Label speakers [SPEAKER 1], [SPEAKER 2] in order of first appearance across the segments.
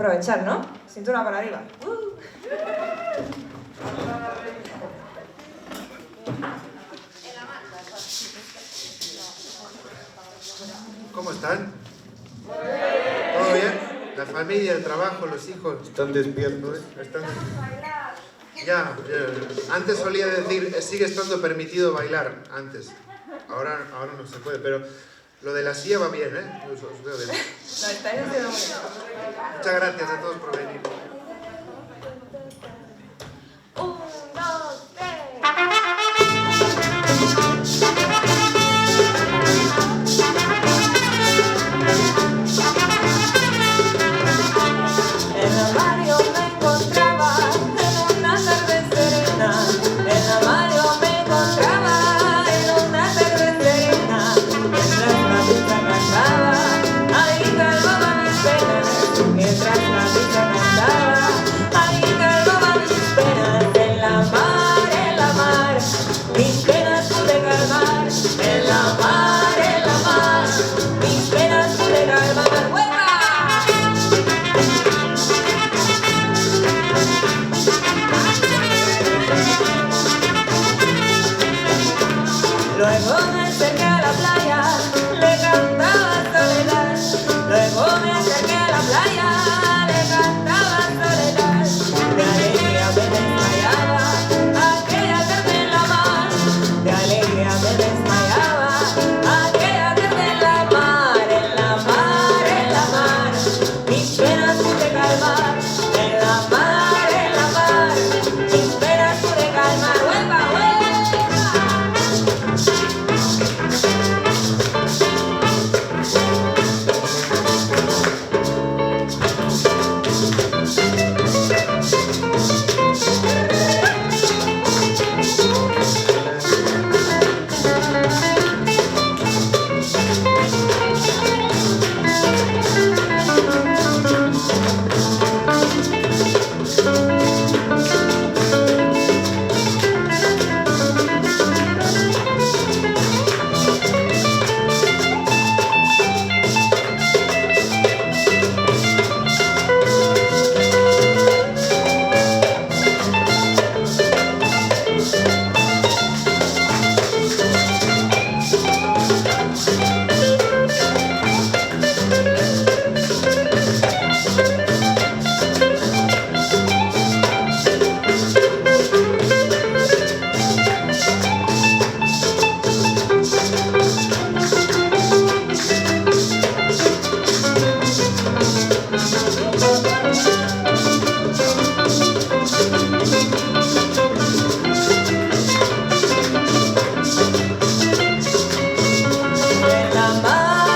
[SPEAKER 1] aprovechar, ¿no? Cintura para arriba.
[SPEAKER 2] ¿Cómo están? ¿Todo bien? La familia, el trabajo, los hijos.
[SPEAKER 3] Están despiertos.
[SPEAKER 2] Ya, antes solía decir, sigue estando permitido bailar, antes. Ahora no se puede, pero lo de la silla va bien, ¿eh? Os veo bien.
[SPEAKER 1] Lo estáis haciendo muy bien.
[SPEAKER 2] Muchas gracias a todos por venir.
[SPEAKER 1] 1, 2, 3. En el barrio me encontraba en una tarde serena. En el barrio me encontraba en una tarde serena. Mientras la brisa cantaba, ahí calmaba mis penas. Mientras la brisa cantaba, ahí calmaba mis penas. En la mar, mis penas pude calmar. En la mar, mis penas pude calmar. ¡Huepa! Luego me acerqué a la playa, le cantaba soledad. Luego me acerqué a la playa, le cantaba soledad. De alegría me desmayaba, aquella tarde en la mar. De alegría me desmayaba, aquella tarde en la mar. En la mar, en la mar, mis penas pude calmar. En la mar, mis penas pude calmar. ¡Huepa, huepa!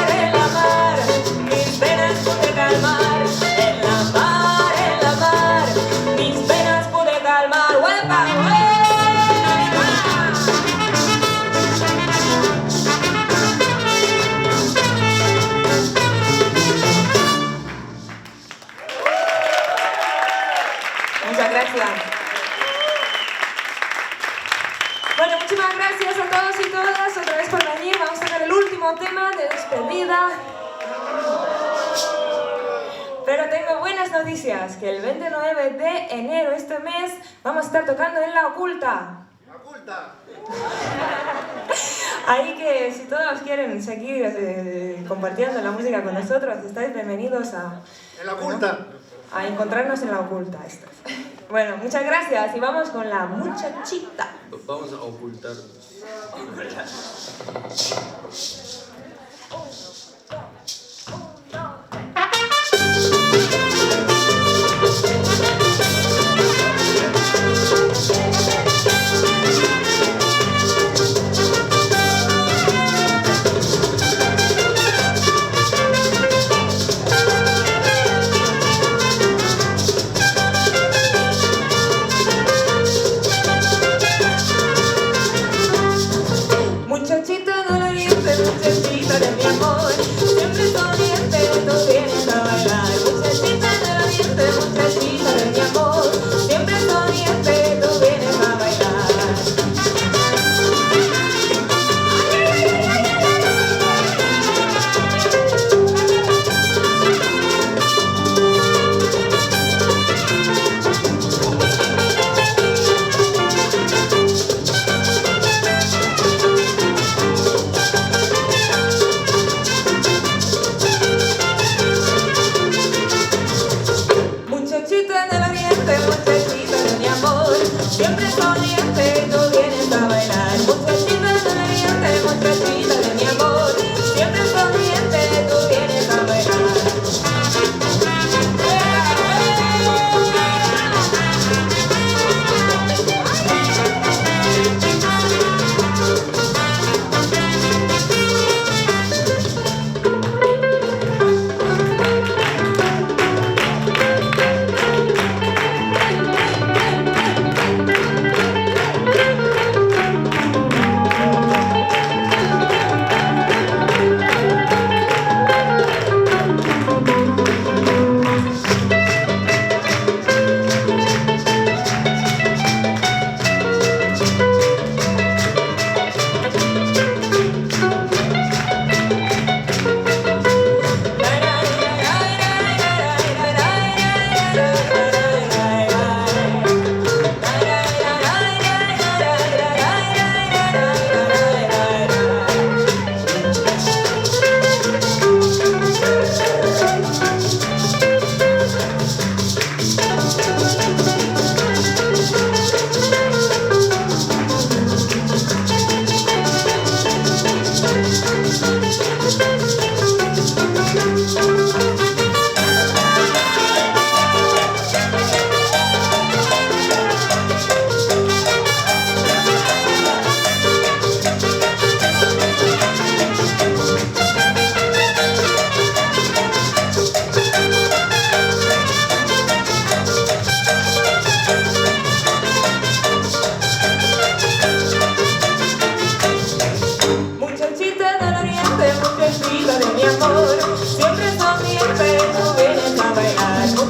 [SPEAKER 1] En la mar, mis penas pude calmar. En la mar, mis penas pude calmar. ¡Huepa, huepa! Muchas gracias. Bueno, muchísimas gracias a todos y todas otra vez por venir. Vamos a sacar el último tema de despedida. Pero tengo buenas noticias, que el 29 de enero, este mes, vamos a estar tocando en La Oculta.
[SPEAKER 2] ¡La oculta!
[SPEAKER 1] Ahí que si todos quieren seguir compartiendo la música con nosotros, estáis bienvenidos
[SPEAKER 2] ¡En la oculta!
[SPEAKER 1] a encontrarnos en La Oculta. Bueno, muchas gracias y vamos con La Muchachita.
[SPEAKER 3] Vamos a ocultarnos.
[SPEAKER 1] Muchachita doloriente, muchachita de mi amor.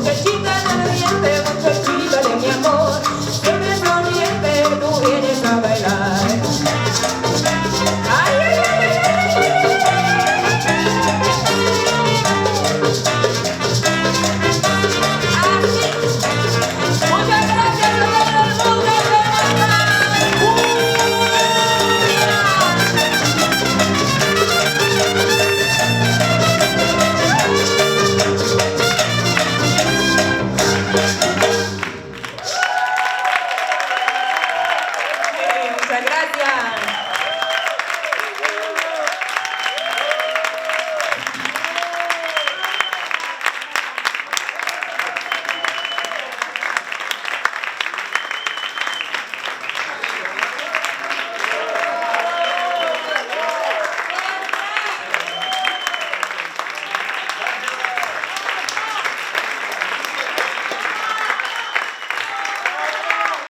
[SPEAKER 1] Que